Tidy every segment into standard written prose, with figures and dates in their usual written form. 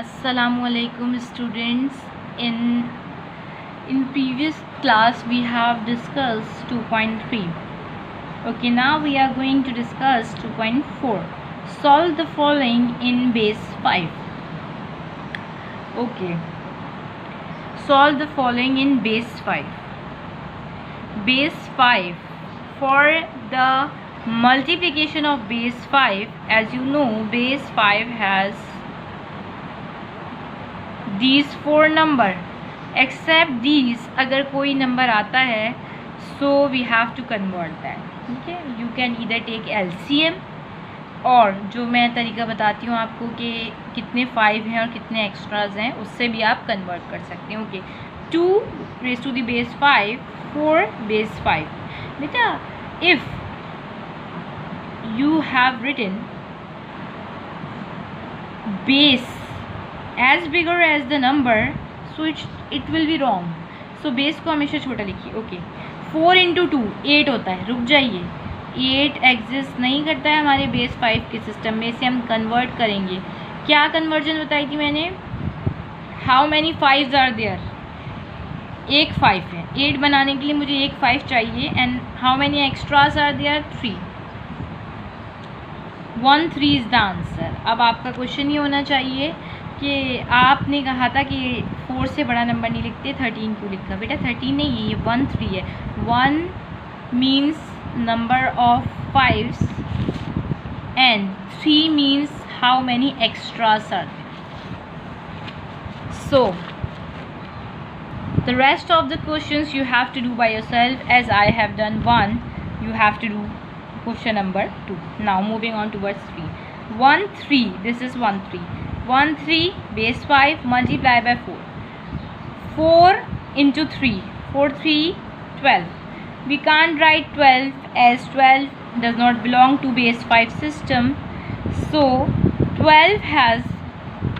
Assalamualaikum students. In previous class we have discussed 2.3. Okay, now we are going to discuss 2.4. Solve the following in base 5. Okay, solve the following in base 5. Base 5. For the multiplication of base 5, as you know, base 5 has these 4 number. Except these, अगर कोई number आता है so we have to convert that. ठीक है, you can either take LCM और जो मैं तरीका बताती हूँ आपको कि कितने 5 हैं और कितने एक्स्ट्राज हैं, उससे भी आप कन्वर्ट कर सकते हैं. Okay, 2 raised to the base 5, 4 base 5. बेटा, if you have written base as bigger as the number, so it will be wrong. So base को हमेशा छोटा लिखिए. ओके, 4 into 2 8 होता है. रुक जाइए, 8 एग्जिस्ट नहीं करता है हमारे बेस 5 के सिस्टम में. इसे हम कन्वर्ट करेंगे. क्या कन्वर्जन बताई थी मैंने? How many 5s are there? एक 5 है. 8 बनाने के लिए मुझे एक 5 चाहिए. And how many extras are there? 3. 1 3 is the answer. अब आपका क्वेश्चन ये होना चाहिए कि आपने कहा था कि 4 से बड़ा नंबर नहीं लिखते, 13 क्यों लिखा? बेटा 13 नहीं है, ये 1 3 है. 1 means number of 5s and 3 means how many extras are. So the rest of the questions you have to do by yourself. As I have done 1, you have to do question number 2. Now moving on towards 3. 1 3, this is 1 3. 1 3 base 5 multiply by 4. 4 into 3, 4 3 12. We can't write 12 as 12 does not belong to base 5 system. So 12 has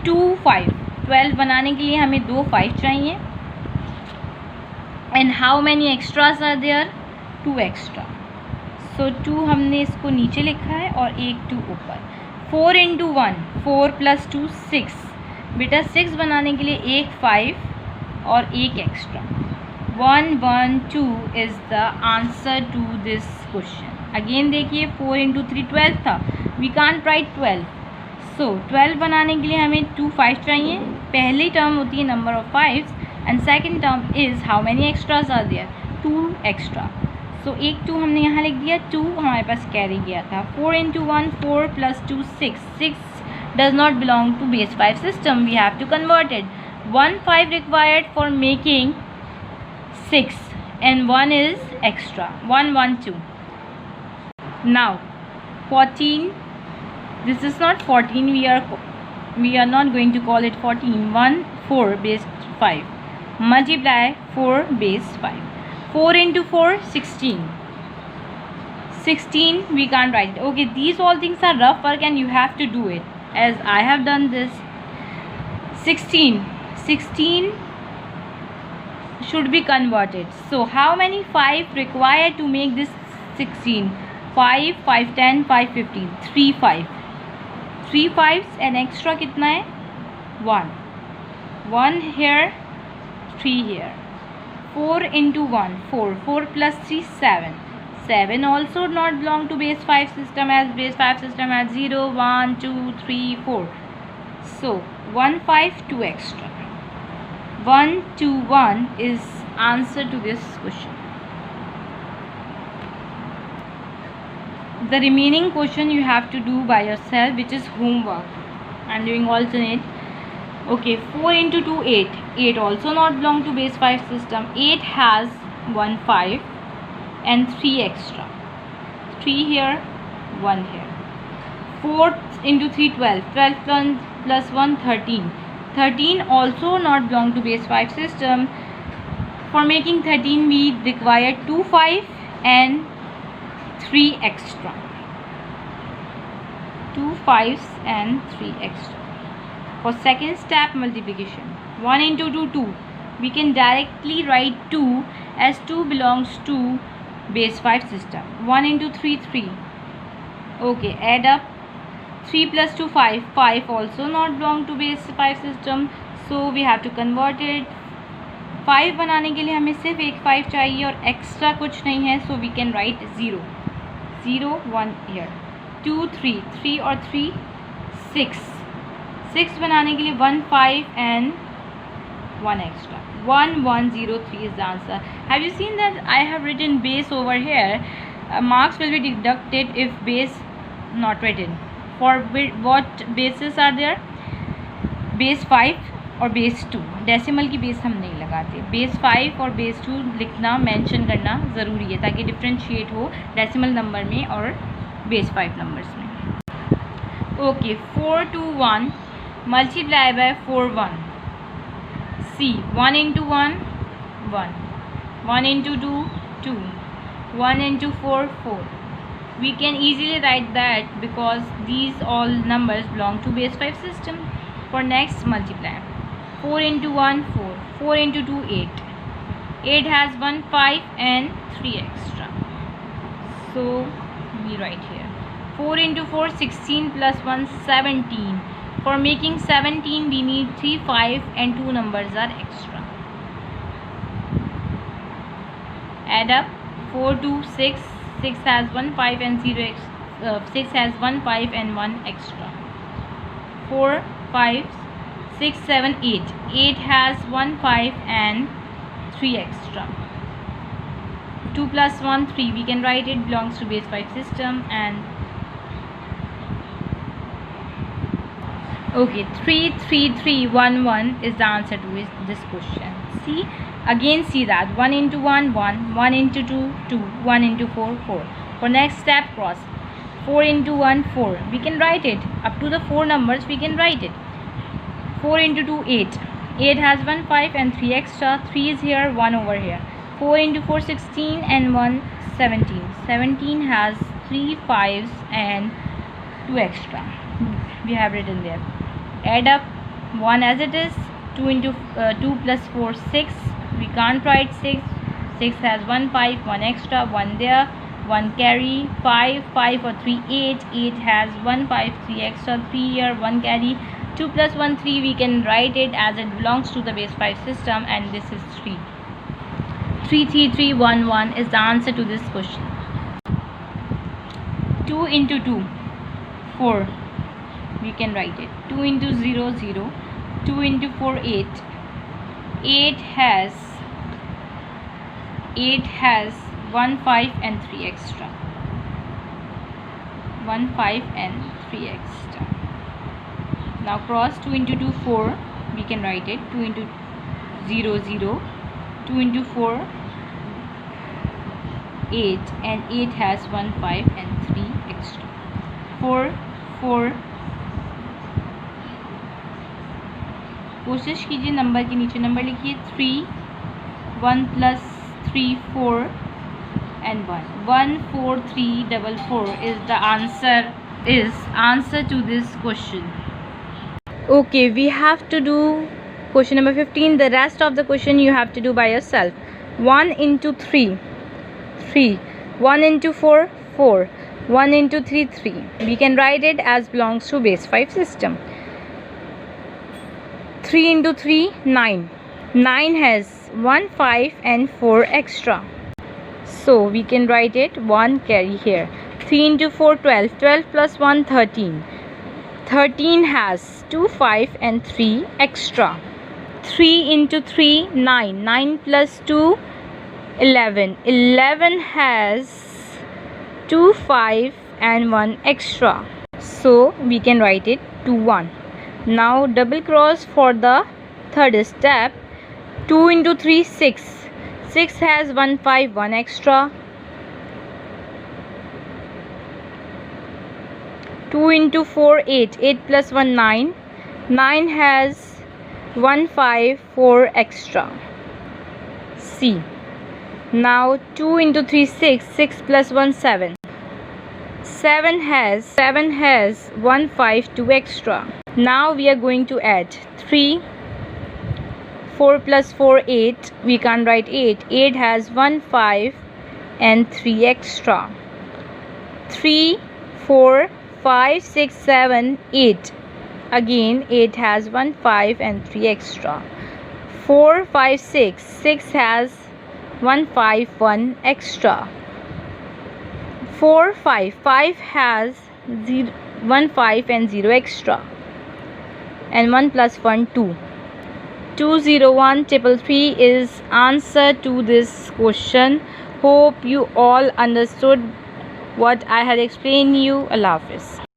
2 5. 12 बनाने के लिए हमें 2 5 चाहिए. And how many extras are there? 2 extra. So 2 हमने इसको नीचे लिखा है और एक 2 ऊपर. 4 into 1, 4 plus 2 6. बेटा 6 बनाने के लिए एक 5 और एक extra. 1 1 2 is the answer to this question. Again देखिए, 4 into 3 12 था. We can't write 12. So 12 बनाने के लिए हमें 2 5 चाहिए. पहली टर्म होती है number of 5s and second term is how many extras are there? 2 extra. So एक 2 हमने यहाँ लिख दिया. 2 हमारे पास कैरी गया था. 4 into 1 4 plus 2 6. 6 does not belong to base 5 system. We have to convert it. 1 5 required for making 6 and 1 is extra. 1 1 2. Now 14. This is not 14. We are not going to call it 14. 1 4 base 5. Multiply 4 base 5. 4 into 4 16. 16 we can't write it. Okay, these all things are rough work and you have to do it as I have done this. 16 should be converted. So how many 5 required to make this 16? 5 5 10 5 15. 3 5. 3 5s and extra कितना है? 1. 1 here, 3 here. 4 into 1 4. 4 plus 3 7. 7 also not belong to base 5 system as base 5 system has 0 1 2 3 4. So 1 5 2 extra. 1 2 1 is answer to this question. The remaining question you have to do by yourself, which is homework. I'm doing alternate. Okay, 4 into 2 8. 8 also not belong to base 5 system. 8 has 1 5 and 3 extra. 3 here, 1 here. 4 into 3 12. 12 plus 1 13. 13 also not belong to base 5 system. For making 13 we require 2 5 and 3 extra. 2 5s and 3 extra. For second step multiplication, 1 into 2 2. We can directly write 2 as 2 belongs to base 5 system. 1 into 3 3. Okay, add up 3 plus 2 5, 5 also not belong to base 5 system, so we have to convert it. 5 बनाने के लिए हमें सिर्फ एक 5 चाहिए और extra कुछ नहीं है, so we can write 0 0 1 here. 2 3 3 और 3 6 6 बनाने के लिए 1 5 and 1 extra. 1 1 0 3 is the answer. Have you seen that I have written base over here? Marks will be deducted if base not written. For what bases are there? Base 5 और base 2. Decimal की base हम नहीं लगाते. Base 5 और base 2 लिखना, mention करना ज़रूरी है ताकि डिफ्रेंशिएट हो डेसिमल नंबर में और बेस 5 नंबर्स में. Okay, 4 2 1 multiply by 4 1. See 1 into 1 1, 1 into 2 2, 1 into 4 4. We can easily write that because these all numbers belong to base 5 system. For next multiply, 4 into 1 4, 4 into 2 8. 8 has 1 5 and 3 extra, so we write here 4 into 4 16 plus 1 17. For making 17 we need 3 5 and 2 numbers are extra. Add up 4 2 6, 6 has 1 5 and 0 6 has 1 5 and 1 extra. 4 5 6 7 8, 8 has 1 5 and 3 extra. 2 plus 1 3, we can write it belongs to base 5 system. And okay, 3 3 3 1 1 is the answer to this question. See, again see that 1 into 1 1, 1 into 2 2, 1 into 4 4. For next step, cross 4 into 1 4. We can write it up to the 4 numbers, we can write it. 4 into 2 8, 8 has 1 5 and 3 extra. 3 is here, 1 over here. 4 into 4 16 and 1 17. 17 has 3 5s and 2 extra. We have written there. Add up 1 as it is. 2 into 2 plus 4 6. We can't write 6. 6 has 1 5, 1 extra, 1 there, 1 carry. 5 5 or 3 8. 8 has 1 5, 3 extra, 3 here, 1 carry. 2 plus 1 3, we can write it as it belongs to the base 5 system, and this is 3. 3 3 3 1 1 is the answer to this question. 2 into 2 4, we can write it. 2 into 0 0, 2 into 4 8. 8 has 1 5 and 3 extra. 1 5 and 3 extra. Now cross 2 into 2 4, we can write it. 2 into 0 0, 2 into 4 8, and 8 has 1 5 and 3 extra. 4 4. कोशिश कीजिए number के नीचे number लिखिए. 3 1 plus 3 4 and 1. 1 4 3 4 4 is the answer to this question. Okay, we have to do question number 15. The rest of the question you have to do by yourself. 1 into 3 3, 1 into 4 4, 1 into 3 3. We can write it as belongs to base 5 system. 3 into 3 9. 9 has 1 5 and 4 extra, so we can write it 1 carry here. 3 into 4 12, 12 plus 1 13. 13 has 2 5 and 3 extra. 3 into 3 9, 9 plus 2 11. 11 has 2 5 and 1 extra, so we can write it 2 1. Now double cross for the third step. 2 into 3 6. 6 has 1 5, 1 extra. 2 into 4 8, 8 plus 1 9. 9 has 1 5, 4 extra. C. Now 2 into 3 6, 6 plus 1 7. 7 has 1 5, 2 extra. Now we are going to add 3. 4 plus 4 8, we can write 8. 8 has 1 5 and 3 extra. 3 4 5, 6, 7, 8. Again 8 has 1, 5 and 3 extra. 4, 5, 6. 6 has 1, 5, 1 extra. 4, 5. 5 has 1, 5 and 0 extra. And 1 plus 1, 2. 201333 is answer to this question. Hope you all understood what I had explained you. Allah Hafiz.